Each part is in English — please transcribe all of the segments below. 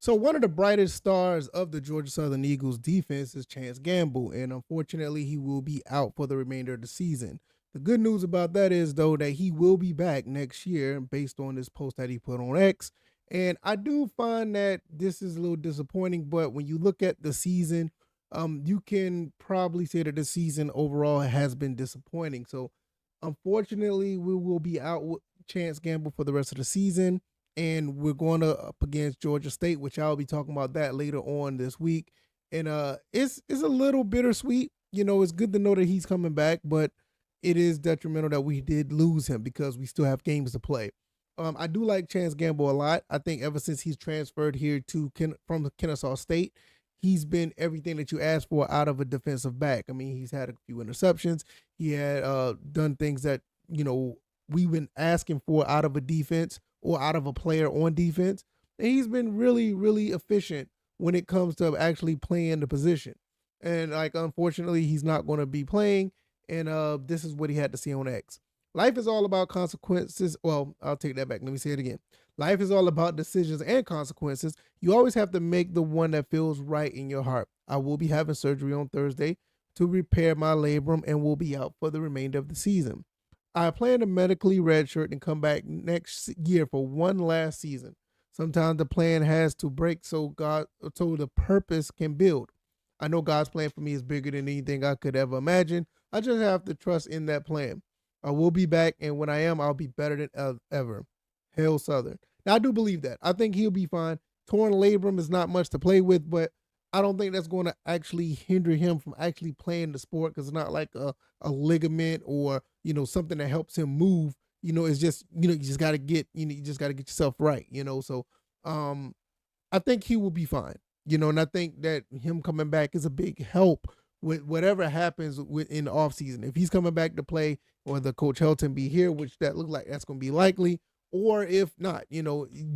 So one of the brightest stars of the Georgia Southern Eagles defense is Chance Gamble, and unfortunately, he will be out for the remainder of the season. The good news about that is, though, that he will be back next year based on this post that he put on X. And I do find that this is a little disappointing, but when you look at the season, you can probably say that the season overall has been disappointing. So, unfortunately, we will be out with Chance Gamble for the rest of the season, and we're going to up against Georgia State, which I'll be talking about that later on this week. And it's a little bittersweet. It's good to know that he's coming back, but it is detrimental that we did lose him because we still have games to play. I do like Chance Gamble a lot. I think ever since he's transferred here to from Kennesaw State, he's been everything that you ask for out of a defensive back. I mean, he's had a few interceptions. He had done things that we've been asking for out of a defense or out of a player on defense. And he's been really, really efficient when it comes to actually playing the position. And like, unfortunately, he's not going to be playing. And this is what he had to see on X. Life is all about consequences. Well, I'll take that back. Let me say it again. Life is all about decisions and consequences. You always have to make the one that feels right in your heart. I will be having surgery on Thursday to repair my labrum and will be out for the remainder of the season. I plan to medically redshirt and come back next year for one last season. Sometimes the plan has to break so the purpose can build. I know God's plan for me is bigger than anything I could ever imagine. I just have to trust in that plan. I will be back, and when I am, I'll be better than ever. Hail Southern. Now, I do believe that. I think he'll be fine. Torn labrum is not much to play with, but I don't think that's going to actually hinder him from actually playing the sport because it's not like a ligament or something that helps him move. It's just you just got to get you just got to get yourself right. So um, I think he will be fine. And I think that him coming back is a big help with whatever happens in the offseason. If he's coming back to play, or the Coach Helton be here, which that looks like that's going to be likely, or if not,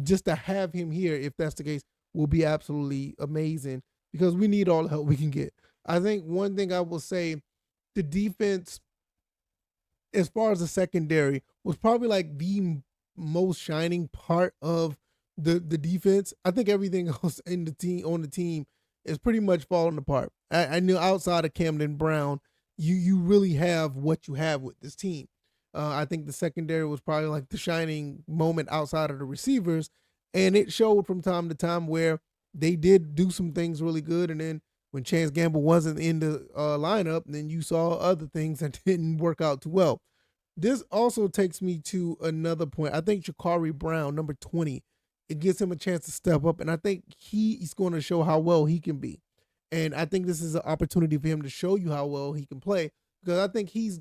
just to have him here, if that's the case, will be absolutely amazing because we need all the help we can get. I think one thing I will say, the defense, as far as the secondary, was probably like the most shining part of the defense. I think everything else in the team on the team is pretty much falling apart. I knew outside of Camden Brown, you really have what you have with this team. I think the secondary was probably like the shining moment outside of the receivers, and it showed from time to time where they did do some things really good, and then when Chance Gamble wasn't in the lineup, then you saw other things that didn't work out too well. This also takes me to another point. I think Shakari Brown, number 20, it gives him a chance to step up, and I think he's going to show how well he can be. And I think this is an opportunity for him to show you how well he can play because I think he's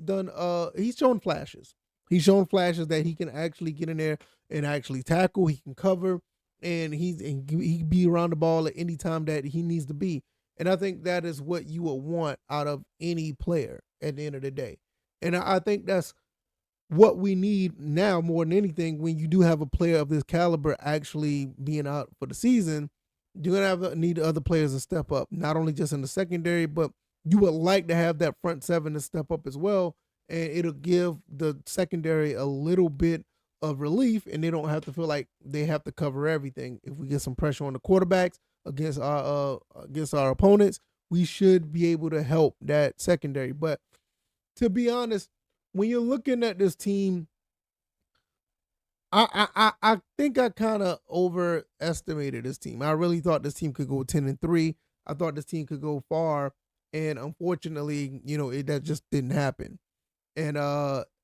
shown flashes. He's shown flashes that he can actually get in there and actually tackle, he can cover, and he can be around the ball at any time that he needs to be. And I think that is what you would want out of any player at the end of the day. And I think that's what we need now more than anything. When you do have a player of this caliber actually being out for the season, you're gonna need other players to step up, not only just in the secondary, but you would like to have that front seven to step up as well, and it'll give the secondary a little bit of relief, and they don't have to feel like they have to cover everything. If we get some pressure on the quarterbacks against our opponents, we should be able to help that secondary. But to be honest, when you're looking at this team, I think I kind of overestimated this team. I really thought this team could go 10-3. I thought this team could go far, and unfortunately, that just didn't happen. And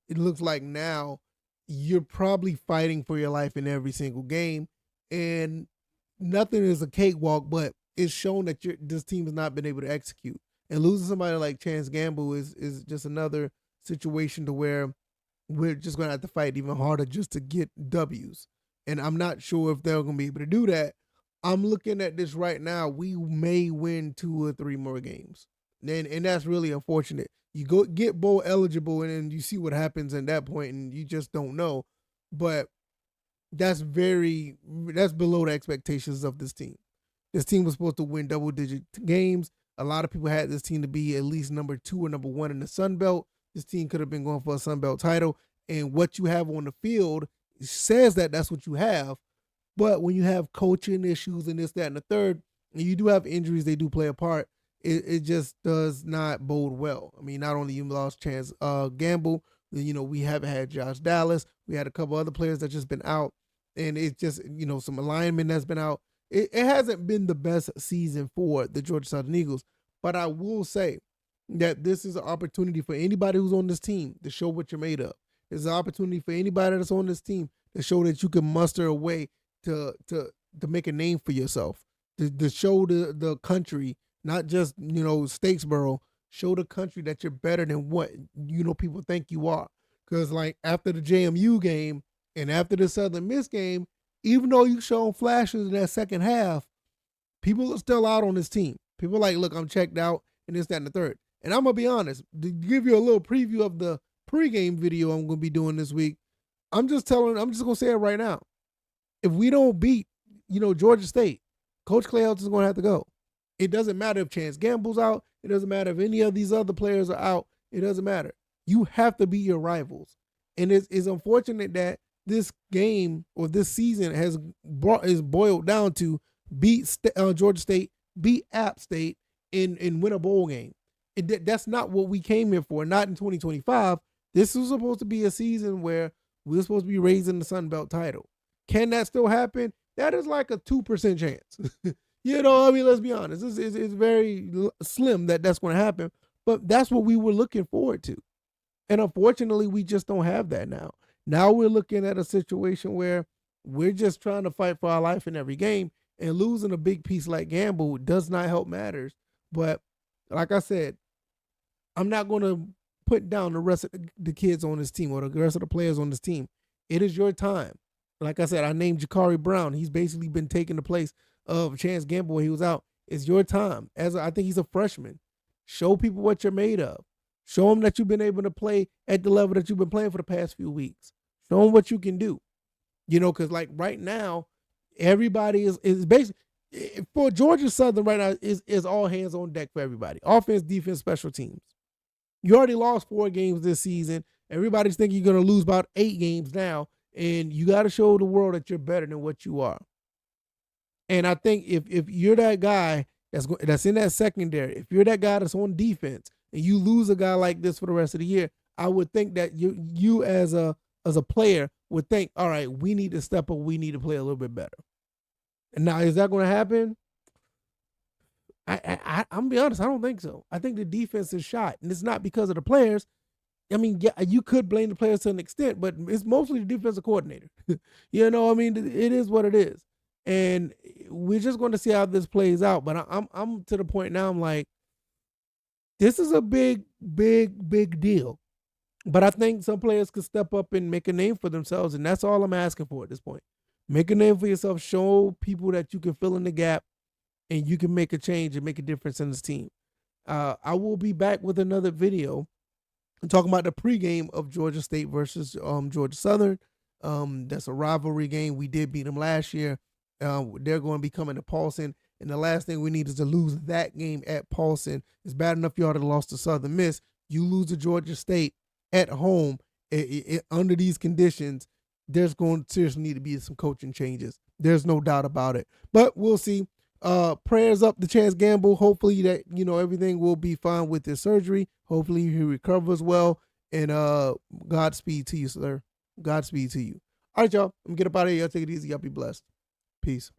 it looks like now you're probably fighting for your life in every single game, and nothing is a cakewalk. But it's shown that this team has not been able to execute. And losing somebody like Chance Gamble is just another situation to where we're just going to have to fight even harder just to get W's. And I'm not sure if they're going to be able to do that. I'm looking at this right now. We may win 2 or 3 more games. And that's really unfortunate. You go get bowl eligible and then you see what happens at that point and you just don't know. But that's below the expectations of this team. This team was supposed to win double-digit games. A lot of people had this team to be at least number 2 or number 1 in the Sun Belt. This team could have been going for a Sun Belt title. And what you have on the field says that that's what you have. But when you have coaching issues and this, that, and the third, and you do have injuries, they do play a part. It just does not bode well. I mean, not only you lost Chance Gamble, we haven't had Josh Dallas. We had a couple other players that just been out, and it's just some alignment that's been out. It hasn't been the best season for the Georgia Southern Eagles, but I will say that this is an opportunity for anybody who's on this team to show what you're made of. It's an opportunity for anybody that's on this team to show that you can muster a way to make a name for yourself, to show the country, not just Statesboro, show the country that you're better than what people think you are. Because like after the JMU game and after the Southern Miss game, even though you shown flashes in that second half, people are still out on this team. People are like, look, I'm checked out, and this, that, and the third. And I'm gonna be honest, to give you a little preview of the pregame video I'm gonna be doing this week. I'm just gonna say it right now. If we don't beat, Georgia State, Coach Clay Helton is gonna have to go. It doesn't matter if Chance Gamble's out. It doesn't matter if any of these other players are out. It doesn't matter. You have to beat your rivals. And it's unfortunate that this game or this season is boiled down to beat Georgia State, beat App State, and win a bowl game. That's not what we came here for. Not in 2025. This was supposed to be a season where we're supposed to be raising the Sun Belt title. Can that still happen? That is like a 2% chance. Let's be honest. It's very slim that that's going to happen. But that's what we were looking forward to. And unfortunately, we just don't have that now. Now we're looking at a situation where we're just trying to fight for our life in every game, and losing a big piece like Gamble does not help matters. But like I said, I'm not going to put down the rest of the kids on this team or the rest of the players on this team. It is your time. Like I said, I named Jakari Brown. He's basically been taking the place of Chance Gamble when he was out. It's your time. I think he's a freshman. Show people what you're made of. Show them that you've been able to play at the level that you've been playing for the past few weeks. Show them what you can do. Because like right now, everybody is basically, for Georgia Southern right now, is all hands on deck for everybody. Offense, defense, special teams. You already lost 4 games this season. Everybody's thinking you're going to lose about 8 games now, and you got to show the world that you're better than what you are. And I think if you're that guy that's in that secondary, if you're that guy that's on defense, and you lose a guy like this for the rest of the year, I would think that you as a player would think, all right, we need to step up. We need to play a little bit better. And now, is that going to happen? I'm gonna be honest, I don't think so. I think the defense is shot, and it's not because of the players. I mean, yeah, you could blame the players to an extent, but it's mostly the defensive coordinator. It is what it is, and we're just going to see how this plays out. But I'm to the point now. I'm like, this is a big deal. But I think some players could step up and make a name for themselves, and that's all I'm asking for at this point. Make a name for yourself. Show people that you can fill in the gap, and you can make a change and make a difference in this team. I will be back with another video talking about the pregame of Georgia State versus Georgia Southern. That's a rivalry game. We did beat them last year. They're going to be coming to Paulson. And the last thing we need is to lose that game at Paulson. It's bad enough you already lost to Southern Miss. You lose to Georgia State at home under these conditions. There's going to seriously need to be some coaching changes. There's no doubt about it. But we'll see. Prayers up to Chance Gamble. Hopefully that, everything will be fine with his surgery. Hopefully he recovers well. And Godspeed to you, sir. Godspeed to you. All right, y'all. I'm going to get up out of here. Y'all take it easy. Y'all be blessed. Peace.